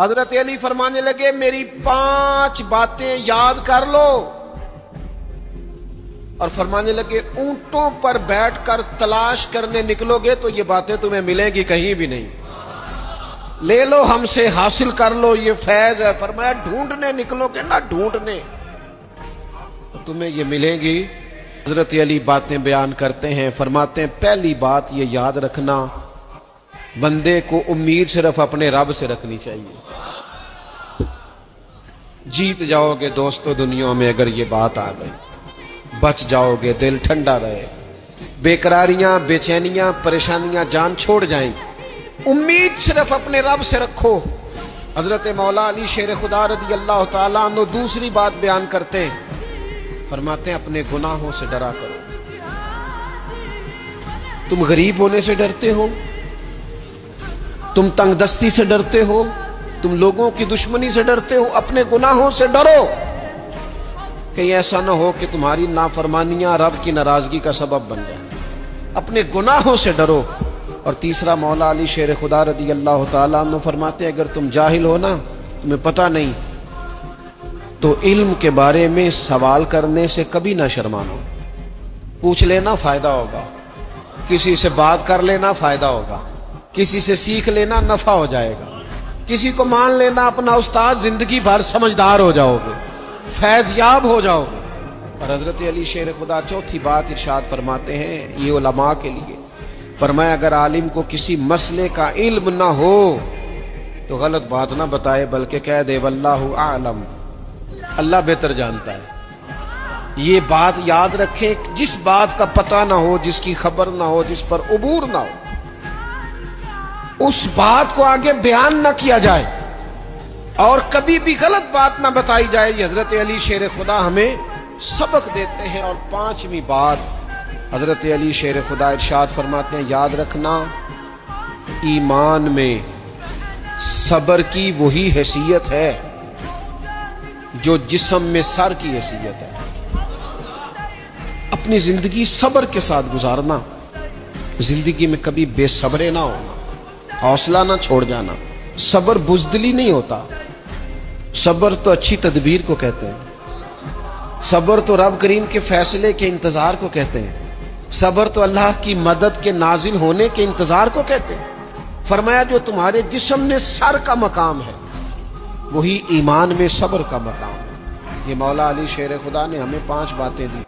حضرت علی فرمانے لگے میری 5 باتیں یاد کر لو، اور فرمانے لگے اونٹوں پر بیٹھ کر تلاش کرنے نکلو گے تو یہ باتیں تمہیں ملیں گی کہیں بھی نہیں، لے لو ہم سے حاصل کر لو، یہ فیض ہے۔ فرمایا ڈھونڈنے نکلو گے نا، ڈھونڈنے تو تمہیں یہ ملیں گی۔ حضرت علی باتیں بیان کرتے ہیں، فرماتے ہیں پہلی بات یہ یاد رکھنا، بندے کو امید صرف اپنے رب سے رکھنی چاہیے۔ جیت جاؤ گے دوستو دنیا میں اگر یہ بات آ گئی، بچ جاؤ گے، دل ٹھنڈا رہے، بے قراریاں، بے چینیاں، پریشانیاں جان چھوڑ جائیں گی۔ امید صرف اپنے رب سے رکھو۔ حضرت مولا علی شیر خدا رضی اللہ تعالیٰ عنہ دوسری بات بیان کرتے ہیں، فرماتے ہیں اپنے گناہوں سے ڈرا کرو۔ تم غریب ہونے سے ڈرتے ہو، تم تنگ دستی سے ڈرتے ہو، تم لوگوں کی دشمنی سے ڈرتے ہو، اپنے گناہوں سے ڈرو، کہیں ایسا نہ ہو کہ تمہاری نافرمانیاں رب کی ناراضگی کا سبب بن جائیں۔ اپنے گناہوں سے ڈرو۔ اور تیسرا مولا علی شیر خدا رضی اللہ تعالیٰ عنہ فرماتے ہیں اگر تم جاہل ہو نا، تمہیں پتہ نہیں، تو علم کے بارے میں سوال کرنے سے کبھی نہ شرمانا، پوچھ لینا فائدہ ہوگا، کسی سے بات کر لینا فائدہ ہوگا، کسی سے سیکھ لینا نفع ہو جائے گا، کسی کو مان لینا اپنا استاد، زندگی بھر سمجھدار ہو جاؤ گے، فیض یاب ہو جاؤ گے۔ اور حضرت علی شیر خدا چوتھی بات ارشاد فرماتے ہیں یہ علماء کے لیے، فرمایا اگر عالم کو کسی مسئلے کا علم نہ ہو تو غلط بات نہ بتائے بلکہ کہہ دے واللہ اعلم، اللہ بہتر جانتا ہے۔ یہ بات یاد رکھیں، جس بات کا پتہ نہ ہو، جس کی خبر نہ ہو، جس پر عبور نہ ہو، اس بات کو آگے بیان نہ کیا جائے اور کبھی بھی غلط بات نہ بتائی جائے۔ یہ حضرت علی شیر خدا ہمیں سبق دیتے ہیں۔ اور 5ویں بات حضرت علی شیر خدا ارشاد فرماتے ہیں یاد رکھنا، ایمان میں صبر کی وہی حیثیت ہے جو جسم میں سر کی حیثیت ہے۔ اپنی زندگی صبر کے ساتھ گزارنا، زندگی میں کبھی بے صبرے نہ ہونا، حوصلہ نہ چھوڑ جانا۔ صبر بزدلی نہیں ہوتا، صبر تو اچھی تدبیر کو کہتے ہیں، صبر تو رب کریم کے فیصلے کے انتظار کو کہتے ہیں، صبر تو اللہ کی مدد کے نازل ہونے کے انتظار کو کہتے ہیں۔ فرمایا جو تمہارے جسم میں سر کا مقام ہے وہی ایمان میں صبر کا مقام ہے۔ یہ مولا علی شیر خدا نے ہمیں 5 باتیں دی۔